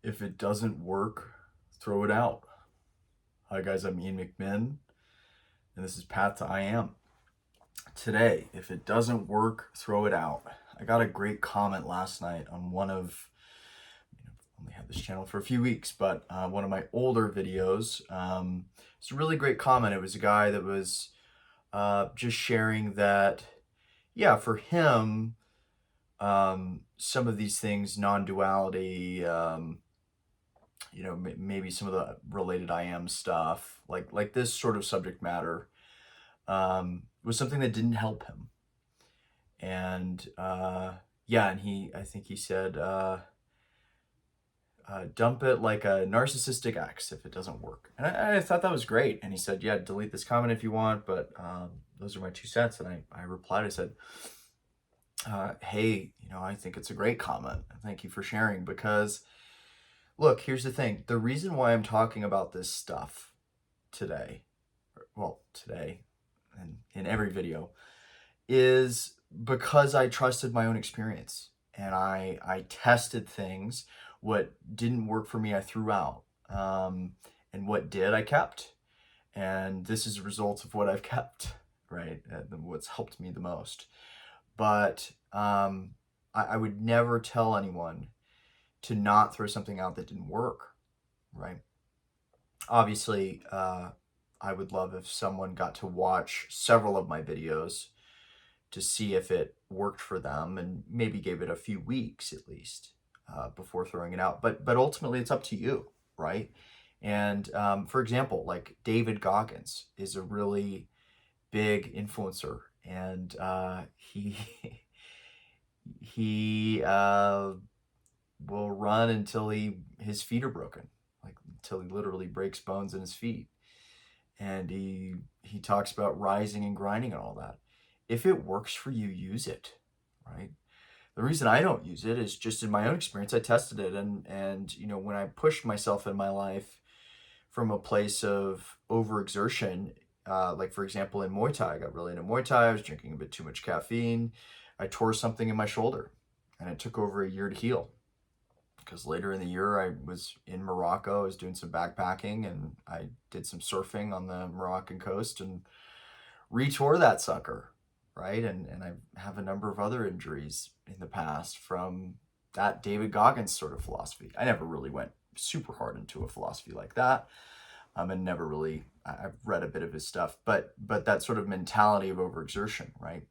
If it doesn't work, throw it out. Hi guys, I'm Ian McMinn, and this is Path to I Am. Today, if it doesn't work, throw it out. I got a great comment last night on one of, I've only had this channel for a few weeks, but one of my older videos. It's a really great comment. It was a guy that was just sharing that, yeah, for him, some of these things, non-duality, maybe some of the related I am stuff, like this sort of subject matter, was something that didn't help him. And yeah, and I think he said, dump it like a narcissistic ex if it doesn't work. And I thought that was great. And he said, yeah, delete this comment if you want, but those are my 2 cents. And I replied, I said, hey, I think it's a great comment. Thank you for sharing, because look, here's the thing. The reason why I'm talking about this stuff today, and in every video, is because I trusted my own experience, and I tested things. What didn't work for me, I threw out. And what did, I kept. And this is a result of what I've kept, right? What's helped me the most. But I would never tell anyone to not throw something out that didn't work, right? Obviously, I would love if someone got to watch several of my videos to see if it worked for them, and maybe gave it a few weeks at least before throwing it out. But ultimately, it's up to you, right? And for example, like David Goggins is a really big influencer, and he he will run until his feet are broken, like until he literally breaks bones in his feet. And he talks about rising and grinding and all that. If it works for you, use it, right? The reason I don't use it is just in my own experience. I tested it, and when I pushed myself in my life from a place of overexertion, like for example in Muay Thai, I got really into Muay Thai. I was drinking a bit too much caffeine. I tore something in my shoulder, and it took over a year to heal. Because later in the year, I was in Morocco. I was doing some backpacking, and I did some surfing on the Moroccan coast and retore that sucker, right? And I have a number of other injuries in the past from that David Goggins sort of philosophy. I never really went super hard into a philosophy like that, and never really. I've read a bit of his stuff, but that sort of mentality of overexertion, right?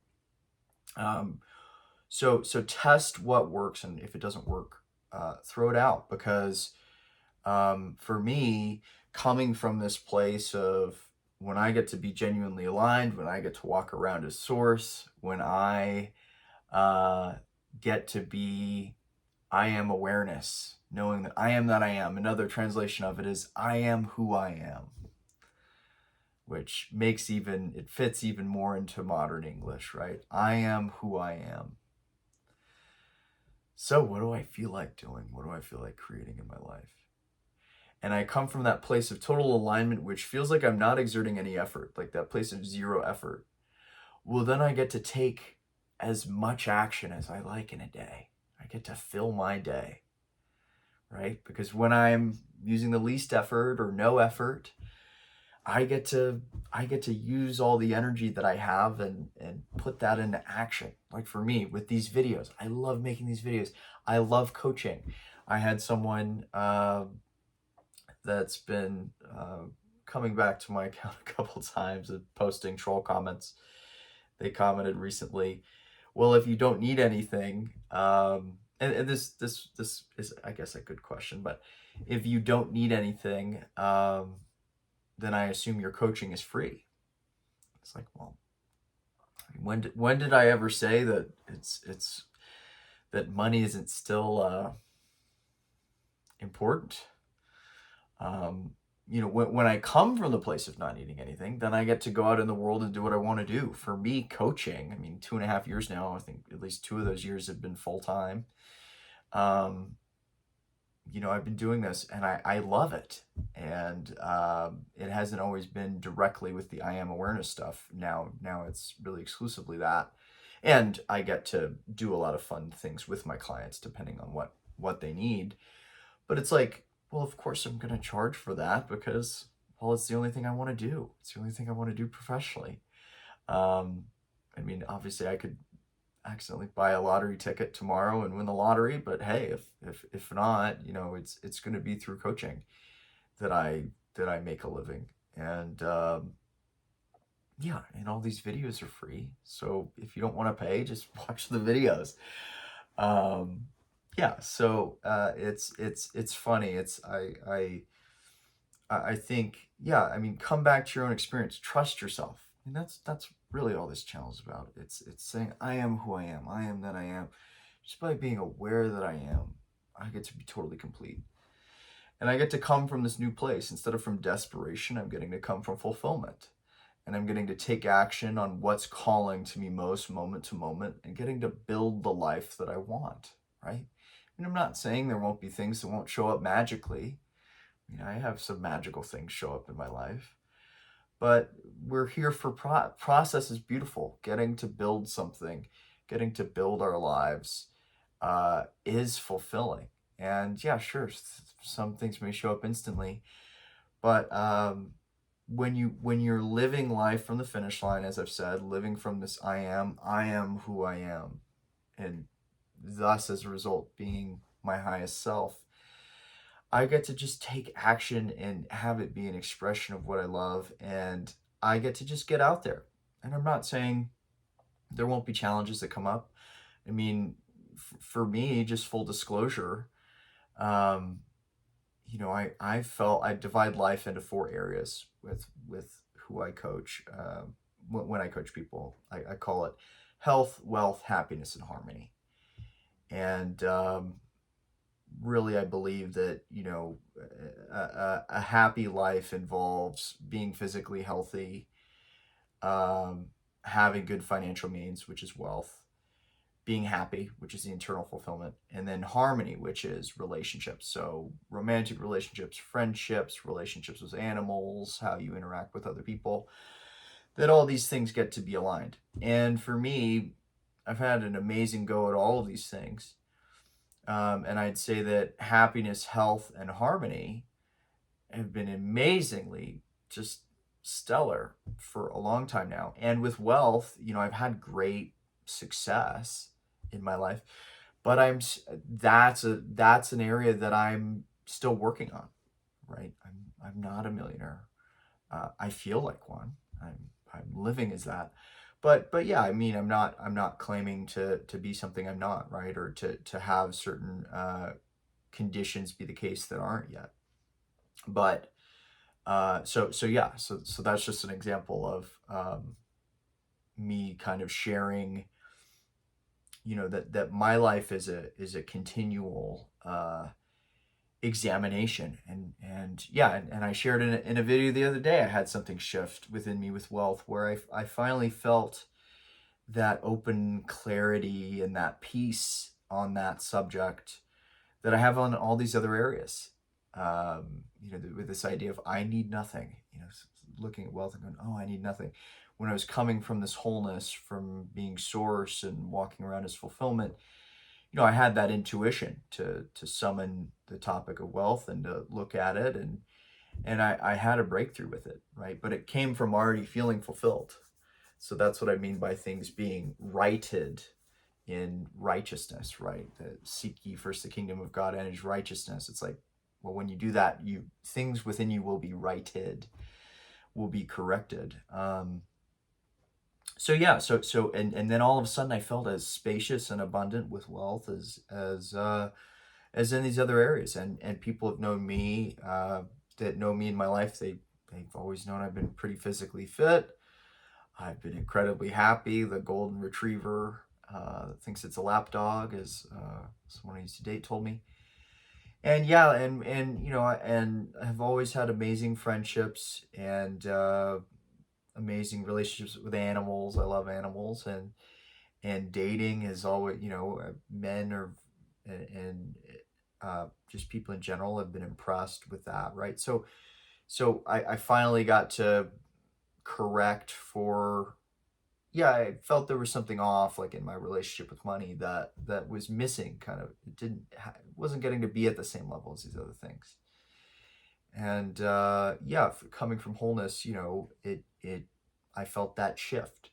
So test what works, and if it doesn't work, throw it out. Because for me, coming from this place of when I get to be genuinely aligned, when I get to walk around as source, when I get to be I am awareness, knowing that I am that I am. Another translation of it is I am who I am, which it fits even more into modern English, right? I am who I am. So what do I feel like doing? What do I feel like creating in my life? And I come from that place of total alignment, which feels like I'm not exerting any effort, like that place of zero effort. Well, then I get to take as much action as I like in a day. I get to fill my day, right? Because when I'm using the least effort or no effort, I get to use all the energy that I have and put that into action. Like for me with these videos, I love making these videos. I love coaching. I had someone that's been coming back to my account a couple times and posting troll comments. They commented recently, well, if you don't need anything, and this is, I guess, a good question, but if you don't need anything, then I assume your coaching is free. It's like, well, when did I ever say that it's that money isn't still important? When I come from the place of not needing anything, then I get to go out in the world and do what I want to do. For me, coaching, I mean, 2.5 years now, I think at least 2 of those years have been full time. I've been doing this, and I love it. And it hasn't always been directly with the I am awareness stuff. Now it's really exclusively that. And I get to do a lot of fun things with my clients depending on what they need. But it's like, well, of course I'm going to charge for that because, well, it's the only thing I want to do. It's the only thing I want to do professionally. Um, I mean, obviously I could accidentally buy a lottery ticket tomorrow and win the lottery, but hey, if not, you know, it's going to be through coaching that I make a living. And yeah, and all these videos are free. So if you don't want to pay, just watch the videos. Um, yeah, so it's funny. I think, yeah, I mean, come back to your own experience, trust yourself. And that's really all this channel is about. It's saying I am who I am. I am that I am. Just by being aware that I am, I get to be totally complete. And I get to come from this new place. Instead of from desperation, I'm getting to come from fulfillment. And I'm getting to take action on what's calling to me most moment to moment and getting to build the life that I want, right? And I'm not saying there won't be things that won't show up magically. I mean, I have some magical things show up in my life, but we're here for process is beautiful. Getting to build something, getting to build our lives is fulfilling. And yeah, sure, some things may show up instantly, but when you're living life from the finish line, as I've said, living from this I am who I am, and thus as a result being my highest self, I get to just take action and have it be an expression of what I love, and I get to just get out there. And I'm not saying there won't be challenges that come up. I mean, for me, just full disclosure, um, you know, I felt I divide life into 4 areas with who I coach. When I coach people, I call it health, wealth, happiness, and harmony. And really, I believe that, you know, a happy life involves being physically healthy, um, having good financial means, which is wealth, being happy, which is the internal fulfillment, and then harmony, which is relationships. So romantic relationships, friendships, relationships with animals, how you interact with other people, that all these things get to be aligned. And for me, I've had an amazing go at all of these things. And I'd say that happiness, health, and harmony have been amazingly just stellar for a long time now. And with wealth, you know, I've had great success in my life, but that's an area that I'm still working on, right? I'm not a millionaire. I feel like one. I'm living as that. But yeah, I mean, I'm not claiming to be something I'm not, right? Or to have certain conditions be the case that aren't yet. But so yeah, so that's just an example of me kind of sharing, you know, that my life is a continual examination. And yeah, and I shared in a video the other day, I had something shift within me with wealth where I finally felt that open clarity and that peace on that subject that I have on all these other areas. You know, with this idea of I need nothing, you know, looking at wealth and going, oh, I need nothing. When I was coming from this wholeness, from being source and walking around as fulfillment, you know, I had that intuition to summon the topic of wealth and to look at it, and I had a breakthrough with it, right? But it came from already feeling fulfilled. So that's what I mean by things being righted in righteousness, right? Seek ye first the kingdom of God and his righteousness. It's like, well, when you do that, things within you will be righted, will be corrected. So yeah, and then all of a sudden I felt as spacious and abundant with wealth as in these other areas. And people have known me, that know me in my life. They've always known I've been pretty physically fit. I've been incredibly happy. The golden retriever thinks it's a lap dog, as someone I used to date told me. And yeah, and you know, and I've always had amazing friendships and amazing relationships with animals. I love animals, and dating is always, you know, men or and just people in general have been impressed with that, right? So I finally got to correct for yeah, I felt there was something off, like in my relationship with money, that was missing. Kind of, it wasn't getting to be at the same level as these other things. And yeah, coming from wholeness, I felt that shift.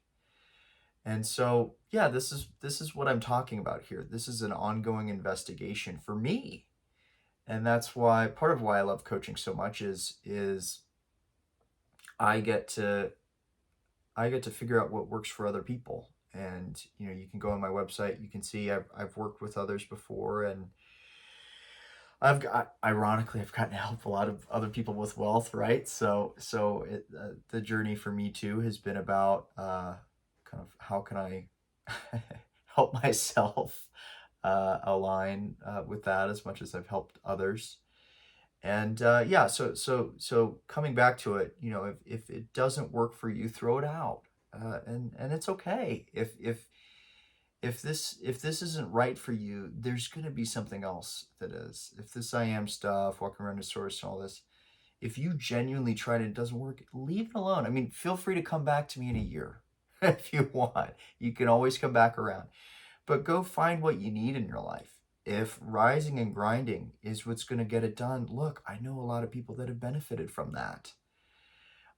And so, yeah, this is what I'm talking about here. This is an ongoing investigation for me. And that's why part of why I love coaching so much is I get to I get to figure out what works for other people. And you can go on my website, you can see I've worked with others before, and ironically, I've gotten to help a lot of other people with wealth, right? The journey for me too has been about kind of how can I help myself align with that as much as I've helped others. And yeah, so coming back to it, if it doesn't work for you, throw it out, and it's okay. If this isn't right for you, there's going to be something else that is. If this I am stuff, walking around the source and all this, if you genuinely tried and it doesn't work, leave it alone. I mean, feel free to come back to me in a year if you want. You can always come back around, but go find what you need in your life. If rising and grinding is what's going to get it done, look, I know a lot of people that have benefited from that.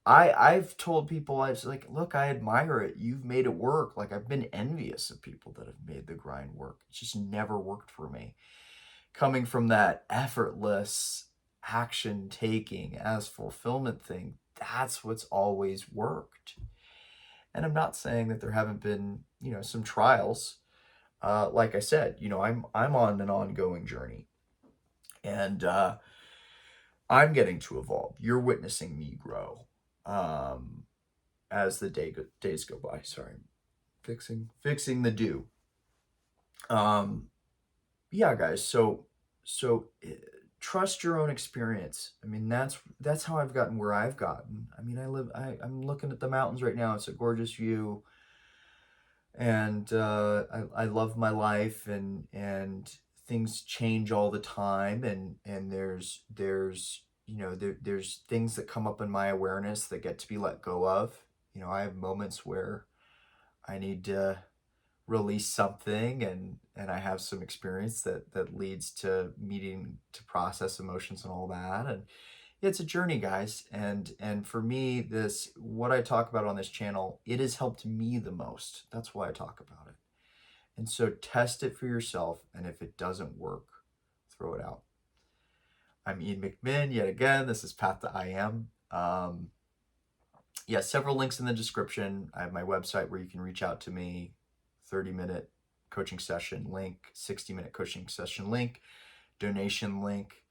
I've told people, I was like, look, I admire it. You've made it work. Like, I've been envious of people that have made the grind work. It just never worked for me. Coming from that effortless action taking as fulfillment thing, that's what's always worked. And I'm not saying that there haven't been, some trials. Like I said, I'm on an ongoing journey, and I'm getting to evolve. You're witnessing me grow. As the days go by. Sorry, fixing the do. Yeah, guys. So trust your own experience. I mean, that's how I've gotten where I've gotten. I mean, I'm looking at the mountains right now. It's a gorgeous view, and I love my life, and things change all the time, and there's things that come up in my awareness that get to be let go of. I have moments where I need to release something, and I have some experience that leads to meeting to process emotions and all that. And it's a journey, guys. And for me, this what I talk about on this channel, it has helped me the most. That's why I talk about it. And so test it for yourself, and if it doesn't work, throw it out. I'm Ian McMinn yet again. This is Path to I Am. Yeah, several links in the description. I have my website where you can reach out to me, 30-minute coaching session link, 60-minute coaching session link, donation link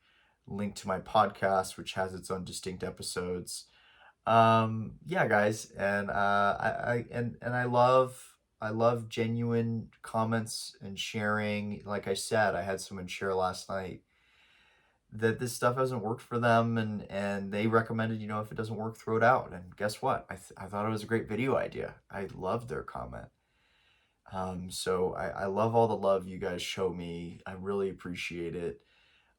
to my podcast, which has its own distinct episodes. Yeah, guys, and I love genuine comments and sharing. Like I said, I had someone share last night that this stuff hasn't worked for them, and they recommended, if it doesn't work, throw it out. And guess what? I thought it was a great video idea. I loved their comment. So I love all the love you guys show me. I really appreciate it.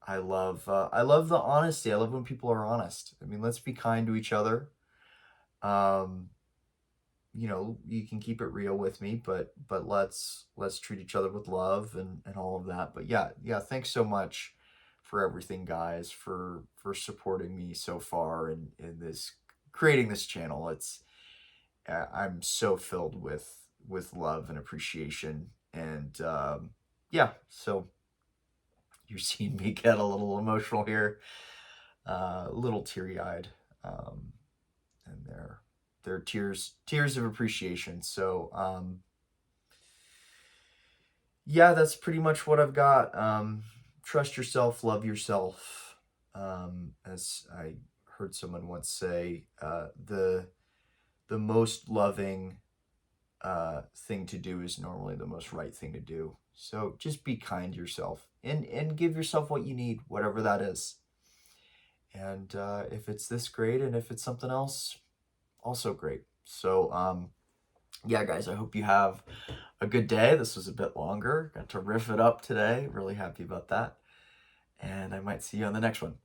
I love the honesty. I love when people are honest. I mean, let's be kind to each other. You can keep it real with me, but let's treat each other with love and all of that. But yeah, thanks so much for everything, guys, for supporting me so far in this creating this channel. I'm so filled with love and appreciation, and yeah, so you're seeing me get a little emotional here, a little teary-eyed, and they're tears of appreciation. So yeah, that's pretty much what I've got. Trust yourself, love yourself. As I heard someone once say, the most loving thing to do is normally the most right thing to do. So just be kind to yourself, and give yourself what you need, whatever that is. And if it's this, great, and if it's something else, also great. So yeah, guys, I hope you have a good day. This was a bit longer. Got to riff it up today. Really happy about that. And I might see you on the next one.